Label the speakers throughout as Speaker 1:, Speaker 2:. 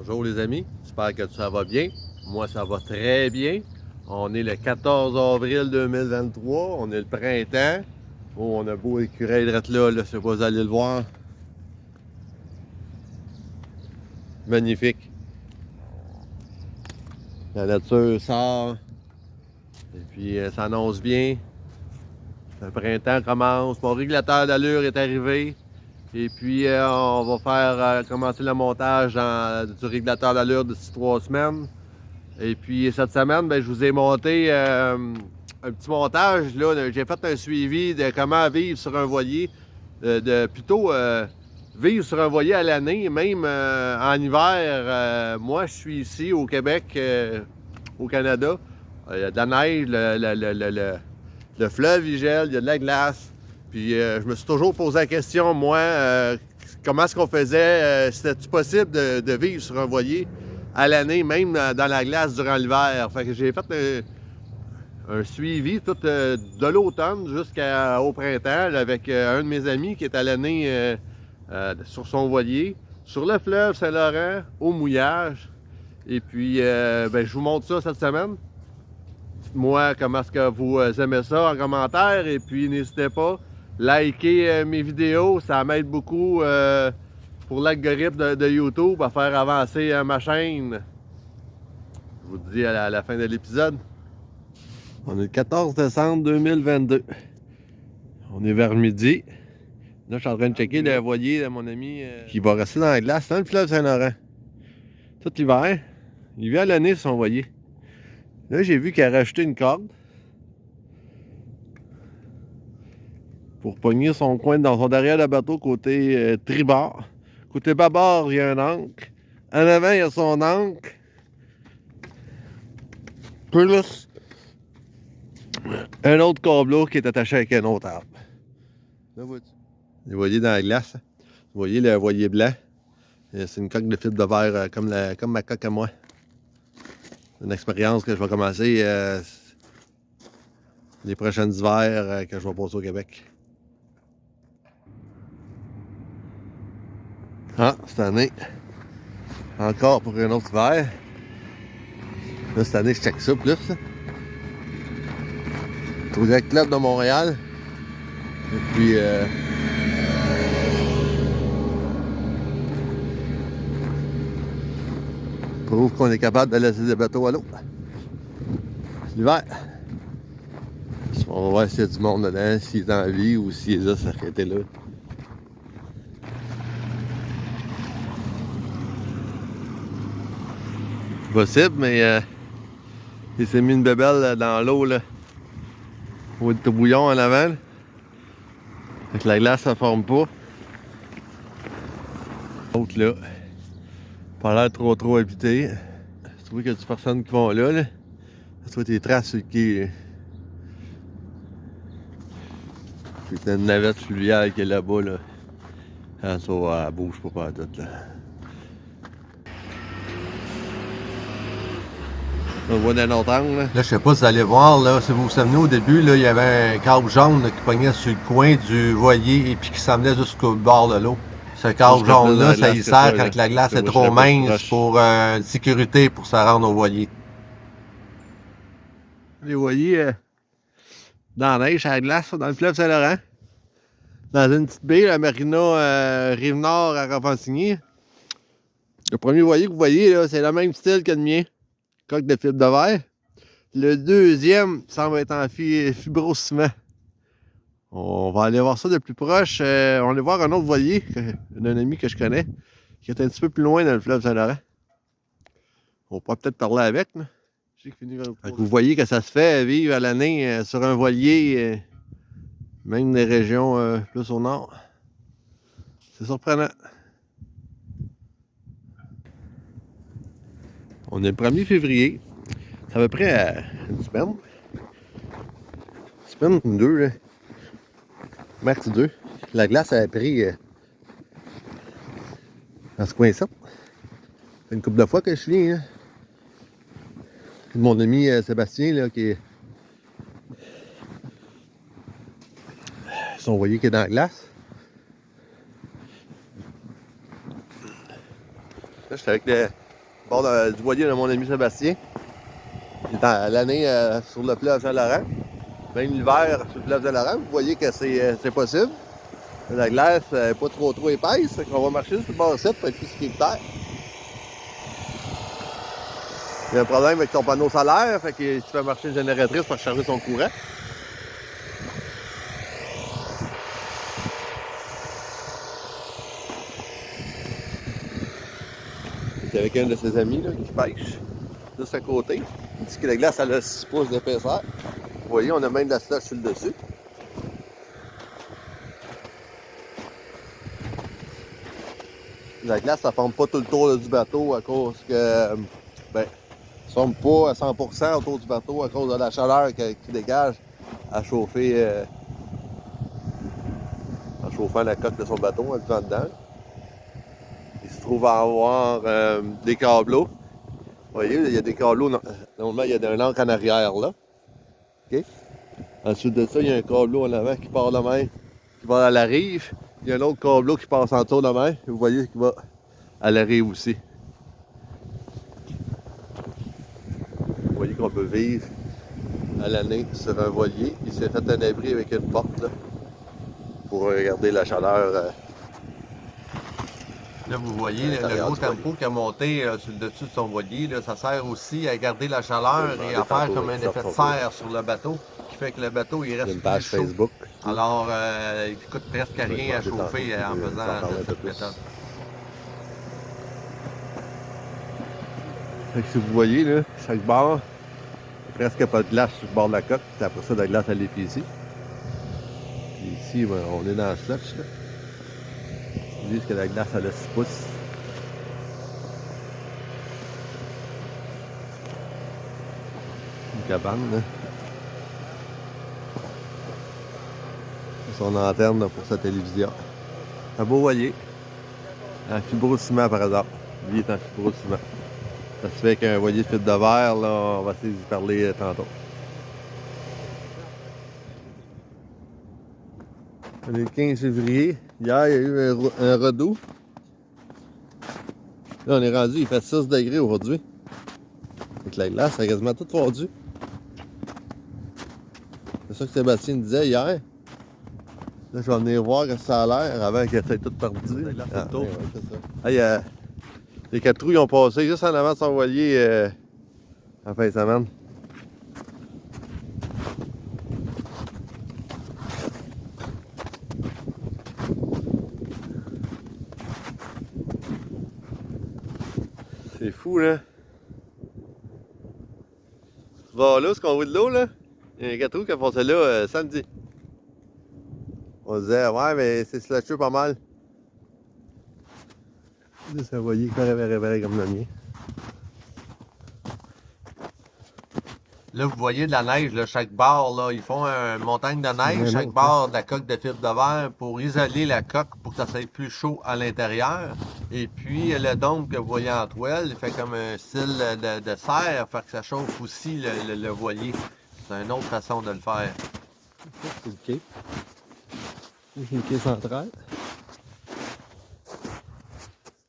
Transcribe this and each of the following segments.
Speaker 1: Bonjour les amis, j'espère que ça va bien. Moi ça va très bien. On est le 14 avril 2023, on est le printemps. Oh, on a beau écureuil drette là, je sais pas si vous allez le voir. Magnifique. La nature sort. Et puis ça annonce bien. Le printemps commence. Mon régulateur d'allure est arrivé. Et puis on va faire commencer le montage du régulateur d'allure d'ici 3 semaines. Et puis cette semaine, ben, je vous ai monté un petit montage. Là, j'ai fait un suivi de comment vivre sur un voilier. Plutôt vivre sur un voilier à l'année, même en hiver. Moi, je suis ici au Québec, au Canada. Il y a de la neige, le fleuve il gèle, il y a de la glace. Puis je me suis toujours posé la question, moi, comment est-ce qu'on faisait? C'était-tu possible de vivre sur un voilier à l'année, même dans la glace durant l'hiver? Fait que j'ai fait un suivi tout de l'automne jusqu'au printemps là, avec un de mes amis qui est à l'année sur son voilier, sur le fleuve Saint-Laurent, au mouillage. Et puis, ben, je vous montre ça cette semaine. Dites-moi comment est-ce que vous aimez ça en commentaire. Et puis, n'hésitez pas, likez mes vidéos. Ça m'aide beaucoup pour l'algorithme de YouTube à faire avancer ma chaîne. Je vous dis à la fin de l'épisode. On est le 14 décembre 2022. On est vers midi. Là, je suis en train de checker le voilier de mon ami qui va rester dans la glace dans le fleuve Saint-Laurent. Tout l'hiver. Il vit à l'année sur son voilier. Là, j'ai vu qu'il a rajouté une corde pour pogner son coin dans son derrière de bateau côté tribord. Côté bâbord, il y a un ancre. En avant, il y a son ancre. Plus un autre câbleau qui est attaché avec un autre arbre. Là, vois-tu? Le voilier dans la glace. Vous voyez le voilier blanc. C'est une coque de fibre de verre comme ma coque à moi. C'est une expérience que je vais commencer les prochains hivers que je vais passer au Québec. Ah, cette année, encore pour un autre hiver. Là, cette année, je check ça plus. Project Club de Montréal. Et puis, prouve qu'on est capable de laisser des bateaux à l'eau. L'hiver. On va voir s'il y a du monde dedans, s'il est en vie ou s'il est là, ça aurait été là. Possible, mais il s'est mis une bébelle dans l'eau, là. Au bouillon en avant. Là. Fait que la glace, ça forme pas. L'autre là, pas l'air trop habité. Je trouve qu'il y a des personnes qui vont là. Je trouve tes traces sur le quai. Puis t'as une navette fluviale qui est là-bas. Là. Ah, ça elle bouge pas tout là. On voit d'un autre angle. Là, je sais pas si vous allez voir, là, si vous vous souvenez au début, là, il y avait un câble jaune là, qui pognait sur le coin du voilier et puis qui s'amenait jusqu'au bord de l'eau. Ce câble jaune-là, ça y sert quand la glace est trop mince pour sécurité pour se rendre au voilier. Les voiliers dans la neige, à la glace, dans le fleuve Saint-Laurent. Dans une petite baie, la marina Rive-Nord à Repentigny. Le premier voilier que vous voyez, c'est le même style que le mien. Coque de fibre de verre. Le deuxième semble être en fibrociment. On va aller voir ça de plus proche. On va aller voir un autre voilier d'un ami que je connais qui est un petit peu plus loin dans le fleuve Saint-Laurent. On pourra peut-être parler avec. Là. Vous voyez que ça se fait vivre à l'année sur un voilier, même des régions plus au nord. C'est surprenant. On est le 1er février. C'est à peu près une semaine. Une semaine ou deux, là. Max 2. La glace a pris dans ce coin-ci. C'est une couple de fois que je viens. Là. Mon ami Sébastien, là, qui est... son voilier qui est dans la glace. Là, je suis avec bord du voilier de mon ami Sébastien. Il est à l'année sur le fleuve Saint-Laurent. Même l'hiver sur le fleuve Saint-Laurent, vous voyez que c'est possible. La glace n'est pas trop épaisse, fait qu'on va marcher sur le bord 7 pour être plus qui est terre. Il y a un problème avec son panneau solaire, fait qu'il se fait marcher une génératrice pour charger son courant. C'est avec un de ses amis là, qui pêche, juste à côté. Il dit que la glace elle a 6 pouces d'épaisseur. Vous voyez, on a même de la slush sur le dessus. La glace, ça ne forme pas tout le tour du bateau à cause que, ben, ça ne forme pas à 100% autour du bateau à cause de la chaleur qui dégage à chauffer, en chauffant la coque de son bateau en le faisant dedans. Il se trouve à avoir des câbleaux. Vous voyez, il y a des câbleaux. Normalement, il y a un ancre en arrière là. OK? Ensuite de ça, il y a un câbleau en avant qui part de main, qui va à la rive. Il y a un autre câbleau qui passe en dessous de main. Vous voyez qu'il va à la rive aussi. Vous voyez qu'on peut vivre à l'année sur un voilier. Il s'est fait un abri avec une porte là, pour regarder la chaleur. Là, vous voyez le gros tempo qui a monté sur le dessus de son voilier. Là, ça sert aussi à garder la chaleur et à faire comme un effet de serre sur le bateau, qui fait que le bateau il reste
Speaker 2: une page
Speaker 1: plus chaud.
Speaker 2: Facebook.
Speaker 1: Alors, il ne coûte presque rien à chauffer en faisant cette méthode. Fait que si vous voyez, là, chaque bord, presque pas de glace sur le bord de la coque, puis après ça, de la glace à l'épicerie. Puis ici, ben, on est dans le slush, là. Ils disent que la glace, elle a 6 pouces. Une cabane, là. Son antenne là, pour sa télévision. Un beau voilier. En fibrociment par hasard. Lui est en fibrociment. Ça se fait qu'un voilier de fibre de verre, là, on va essayer d'y parler tantôt. On est le 15 février. Hier, il y a eu un redout. Là, on est rendu, il fait 6 degrés aujourd'hui. Avec la glace, ça a quasiment tout fondu. C'est ça que Sébastien disait hier. Là, je vais venir voir que ça a l'air avant que ça ait tout perdu. Ah, ouais, c'est ça. Hey, les 4 trous, ils ont passé juste en avant de son voilier en fin de semaine. C'est fou, là. Tu vas là, ce qu'on voit de l'eau, là? Il y a un 4 trous qui a passé là samedi. On disait, ouais, mais c'est slashé pas mal. C'est un voilier pareil comme le mien. Là, vous voyez de la neige, là, chaque bord, là, ils font une montagne de neige, chaque bord de la coque de fibre de verre pour isoler la coque pour que ça soit plus chaud à l'intérieur. Et puis, le dôme que vous voyez en toile, il fait comme un style de serre, fait que ça chauffe aussi le voilier. C'est une autre façon de le faire.
Speaker 2: C'est le quai. C'est le quai central.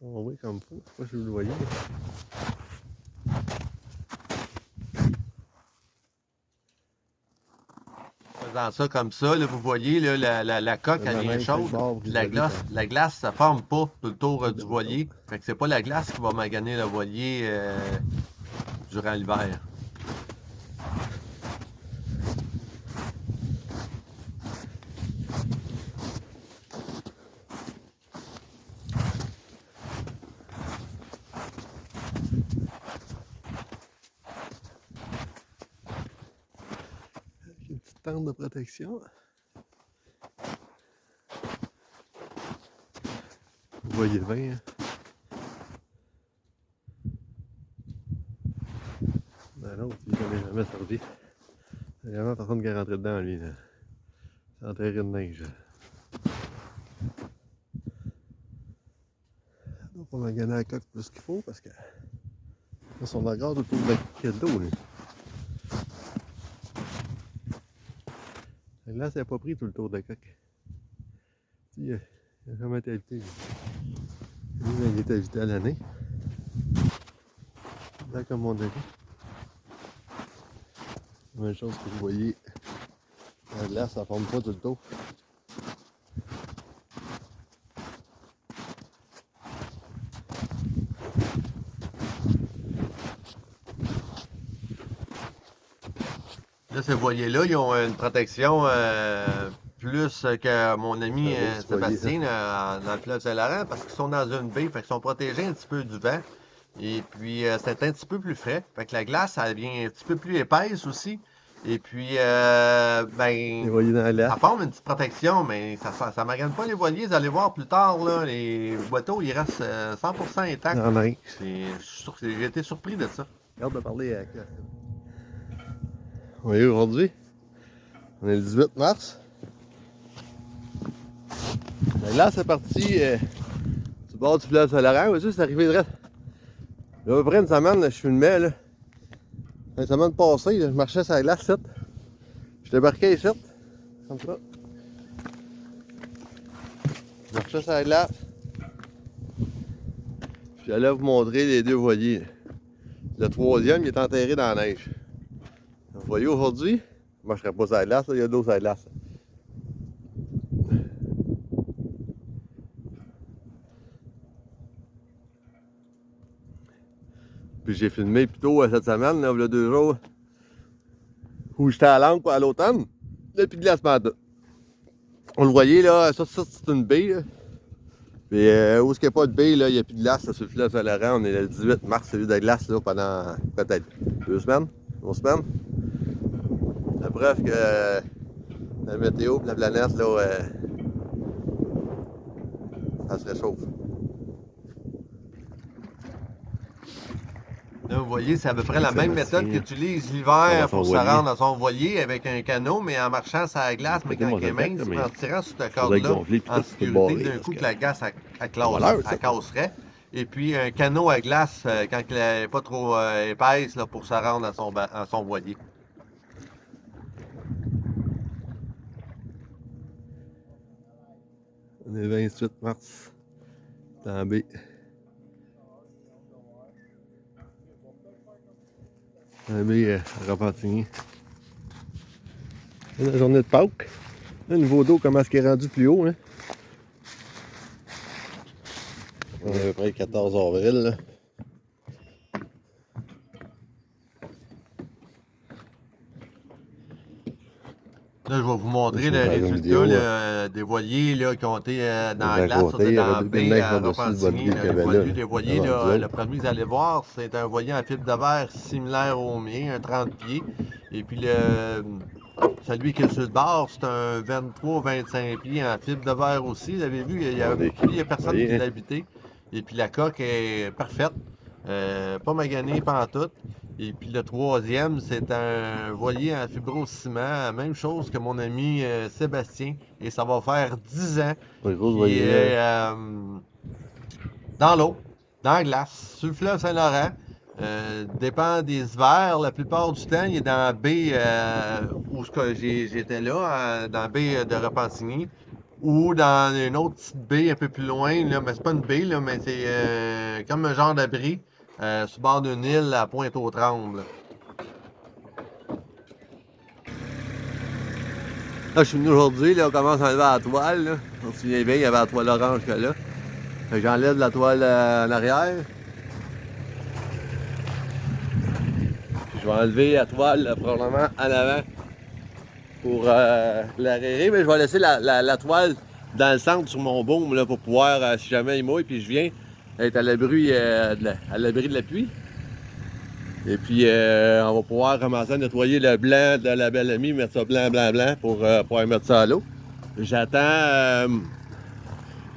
Speaker 1: Oh oui, comme faut. Je sais pas si vous le voyez. Faisant ça comme ça, là, vous voyez là, la coque, elle vient chaude. Puis la glace, ça ne forme pas tout le tour du voilier. Fait que c'est pas la glace qui va maganer le voilier durant l'hiver. Une petite tente de protection. Vous voyez bien, hein? Ben l'autre, il n'en est jamais servi. Il n'y a vraiment personne qui est rentré dedans, lui. C'est enterré de neige. Donc on va gagner la coque plus qu'il faut parce que là, son regard autour de l'eau. Là, ça n'a pas pris tout le tour de la coque. Il a jamais été habité. Lui, il est habité à l'année. Là, comme on dirait. Même chose que vous voyez. La glace, ça ne forme pas tout le tour. Là, ces voiliers-là, ils ont une protection plus que mon ami Sébastien dans le fleuve Saint-Laurent parce qu'ils sont dans une baie, fait qu'ils sont protégés un petit peu du vent. Et puis, c'est un petit peu plus frais. Fait que la glace, elle devient un petit peu plus épaisse aussi. Et puis, ben, ça forme une petite protection, mais ça ne magane pas les voiliers. Vous allez voir plus tard, là, les bateaux, ils restent 100% intacts. J'ai été surpris de ça.
Speaker 2: Regarde de parler avec...
Speaker 1: Oui, aujourd'hui, on est le 18 mars. Là, c'est parti du bord du fleuve Saint-Laurent. Vous voyez, c'est arrivé direct. Il y a à peu près une semaine, là, je filmais. Là. Une semaine passée, là, je marchais sur la glace, ici. Je débarquais ici, comme ça. Je marchais sur la glace. Puis j'allais vous montrer les deux voiliers. Le troisième, il est enterré dans la neige. Vous voyez, aujourd'hui, moi je serais pas sur la glace, là, il y a de l'eau sur la glace. Puis j'ai filmé plutôt cette semaine, là, il y a 2 jours, où j'étais à l'angle à l'automne, depuis glace matin. On le voyait là, ça c'est une baie. Là. Puis où est-ce qu'il n'y a pas de baie, là, il n'y a plus de glace là, sur le fleuve Saint-Laurent. On est le 18 mars, c'est eu de glace là, pendant peut-être 2 semaines, 1 semaine. La preuve que la météo et la planète, là, ça se réchauffe. Là, vous voyez, c'est à peu près la même méthode qu'utilise l'hiver pour se rendre à son voilier avec un canot, mais en marchant sur la glace, mais quand il est mince, en tirant sur cette corde-là, en sécurité, d'un coup que la glace elle casserait. Et puis un canot à glace quand il n'est pas trop épaisse là, pour se rendre à son voilier. On est le 28 mars, dans la baie. La baie à Repentigny. C'est la journée de Pâques. Le niveau d'eau, comment est-ce qu'il est rendu plus haut, hein? On est à peu près le 14 avril, là. Là, je vais vous montrer le résultat des voiliers là, qui ont été dans la glace, dans la baie à Repentigny. Les voiliers, là, le premier que vous allez voir, c'est un voilier en fibre de verre similaire au mien, un 30 pieds. Et puis celui qui est sur le bord, c'est un 23-25 pieds en fibre de verre aussi. Vous avez vu, il y a personne qui l'a habité. Et puis la coque est parfaite, pas maganée pantoute. Et puis le troisième, c'est un voilier en fibrociment, même chose que mon ami Sébastien. Et ça va faire 10 ans qu'il est dans l'eau, dans la glace, sur le fleuve Saint-Laurent. Dépend des hivers, la plupart du temps, il est dans la baie où j'étais là, dans la baie de Repentigny, ou dans une autre petite baie un peu plus loin, là, mais c'est pas une baie, là, mais c'est comme un genre d'abri. Sur le bord d'une île à Pointe-aux-Trembles. Là, je suis venu aujourd'hui, là, on commence à enlever la toile. Là. On se souvient bien, il y avait la toile orange que là. Fait que j'enlève la toile en arrière. Puis je vais enlever la toile probablement en avant pour l'arriérer. Mais je vais laisser la toile dans le centre sur mon baume là, pour pouvoir, si jamais il mouille, puis je viens, être à l'abri de la pluie. Et puis, on va pouvoir commencer à nettoyer le blanc de la belle amie, mettre ça blanc pour pouvoir mettre ça à l'eau. J'attends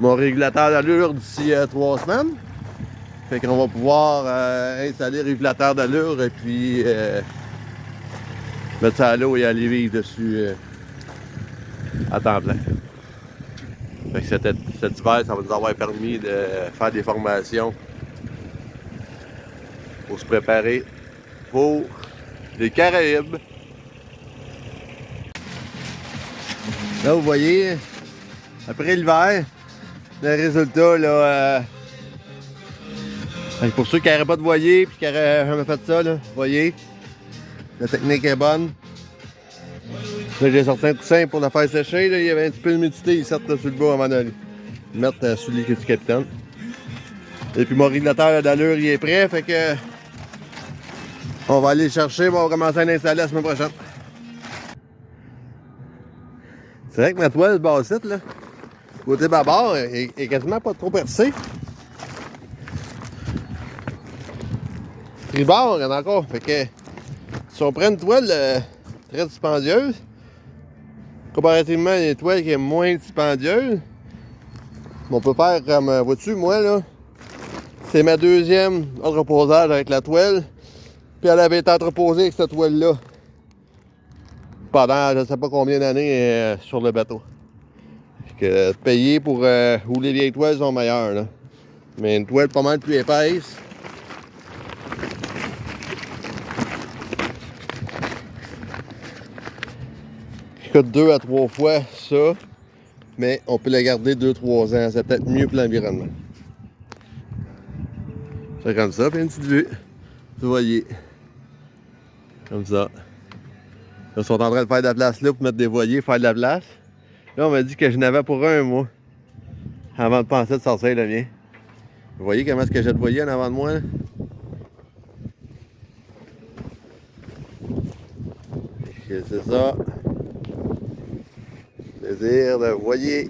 Speaker 1: mon régulateur d'allure d'ici 3 semaines. Fait qu'on va pouvoir installer le régulateur d'allure et puis mettre ça à l'eau et aller vivre dessus à temps plein. Fait que cet hiver, ça va nous avoir permis de faire des formations pour se préparer pour les Caraïbes. Là, vous voyez, après l'hiver, le résultat, là, Fait que pour ceux qui n'auraient pas de voilier et qui n'auraient jamais fait ça, là, voyez, la technique est bonne. Là, j'ai sorti un coussin pour la faire sécher. Là, il y avait un petit peu d'humidité ici sur le bas avant de le mettre sous le lit du capitaine. Et puis mon régulateur d'allure il est prêt, fait que on va aller le chercher, on va commencer à l'installer la semaine prochaine. C'est vrai que ma toile bassette, là, côté bâbord, est quasiment pas trop percée. Tribord, il y en a encore. Fait que si on prend une toile très dispendieuse, comparativement à une toile qui est moins dispendieuse, on peut faire comme, vois-tu, moi là, c'est ma deuxième entreposage avec la toile, puis elle avait été entreposée avec cette toile-là pendant je ne sais pas combien d'années sur le bateau. Fait que payer pour où les vieilles toiles sont meilleures, là. Mais une toile pas mal plus épaisse. Qui coûte 2 à 3 fois ça, mais on peut la garder 2-3 ans. C'est peut-être mieux pour l'environnement. C'est comme ça, puis une petite vue. Vous voyez. Comme ça. Ils sont en train de faire de la place là pour mettre des voiliers, faire de la place. Là, on m'a dit que je n'avais pour un mois. Avant de penser de sortir le mien. Vous voyez comment est-ce que j'ai de voilier en avant de moi, là? C'est ça. Plaisir de voilier.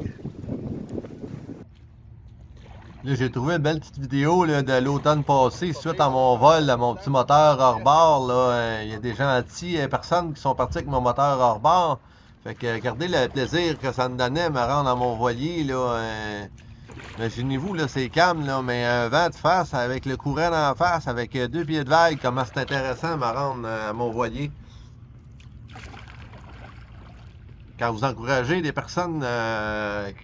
Speaker 1: Là, j'ai trouvé une belle petite vidéo là, de l'automne passé suite à mon vol à mon petit moteur hors-bord. Il y a des gentilles personnes qui sont parties avec mon moteur hors-bord. Fait que regardez le plaisir que ça me donnait me rendre à mon voilier. Là, imaginez-vous, là, c'est calme, là, mais un vent de face avec le courant en face, avec 2 pieds de vague, comment c'est intéressant de me rendre à mon voilier. Quand vous encouragez des personnes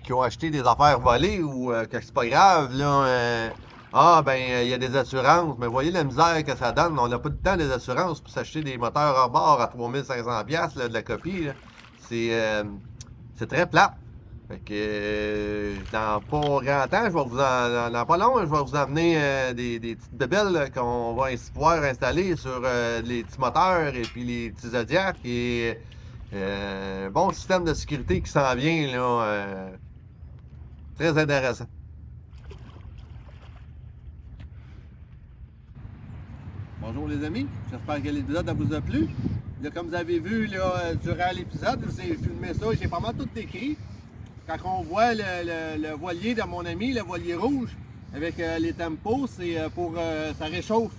Speaker 1: qui ont acheté des affaires volées ou que c'est pas grave, là, il y a des assurances, mais voyez la misère que ça donne. On n'a pas de temps des assurances pour s'acheter des moteurs hors bord à 3500$ là, de la copie. C'est très plate. Fait que dans pas grand temps, je vais vous dans pas long, je vais vous amener des petites bébelles qu'on va pouvoir installer sur les petits moteurs et puis les petits Zodiac et bon système de sécurité qui s'en vient là, très intéressant. Bonjour les amis, j'espère que l'épisode vous a plu. Là, comme vous avez vu là, durant l'épisode, je vous ai filmé ça, j'ai pas mal tout décrit. Quand on voit le voilier de mon ami, le voilier rouge, avec les tempos, c'est pour ça réchauffe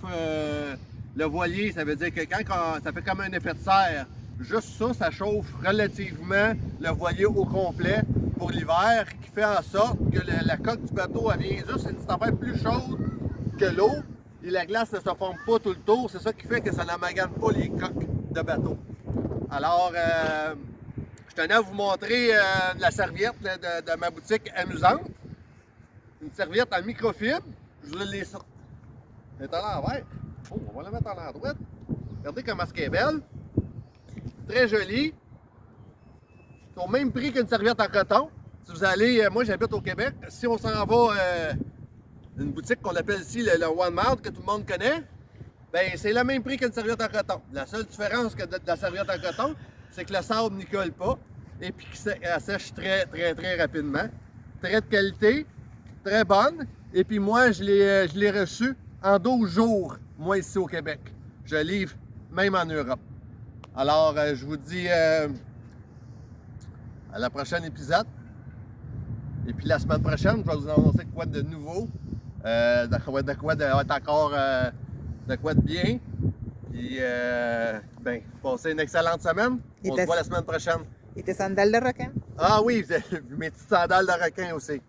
Speaker 1: le voilier. Ça veut dire que quand ça fait comme un effet de serre, juste ça, ça chauffe relativement le voilier au complet pour l'hiver, qui fait en sorte que la coque du bateau elle vient juste une petite affaire plus chaude que l'eau et la glace ne se forme pas tout le tour. C'est ça qui fait que ça n'amalgame pas les coques de bateau. Alors, je tenais à vous montrer la serviette de ma boutique amusante. Une serviette en microfibre. Je vous l'ai sortie. Elle est à l'envers. Oh, on va la mettre à l'endroit. Regardez comment elle est belle. Très jolie. C'est au même prix qu'une serviette en coton. Si vous allez, moi j'habite au Québec. Si on s'en va une boutique qu'on appelle ici le One Mount, que tout le monde connaît, ben c'est le même prix qu'une serviette en coton. La seule différence de la serviette en coton, c'est que le sable n'y colle pas et puis qu'elle sèche très rapidement. Très de qualité, très bonne. Et puis moi, je l'ai reçu en 12 jours, moi ici au Québec. Je livre même en Europe. Alors, je vous dis à la prochaine épisode. Et puis la semaine prochaine, je vais vous annoncer quoi de nouveau. De quoi de bien. Puis, passez une excellente semaine. On se voit la semaine prochaine.
Speaker 3: Et tes sandales de requin?
Speaker 1: Ah oui, mes petites sandales de requin aussi.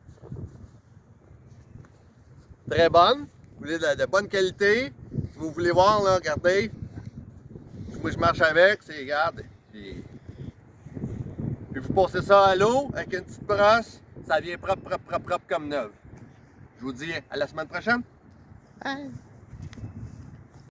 Speaker 1: Très bonnes. Vous voulez de bonne qualité. Si vous voulez voir, là, regardez. Moi, je marche avec, c'est, regarde. Puis vous passez ça à l'eau avec une petite brosse. Ça vient propre comme neuf. Je vous dis à la semaine prochaine.
Speaker 3: Bye.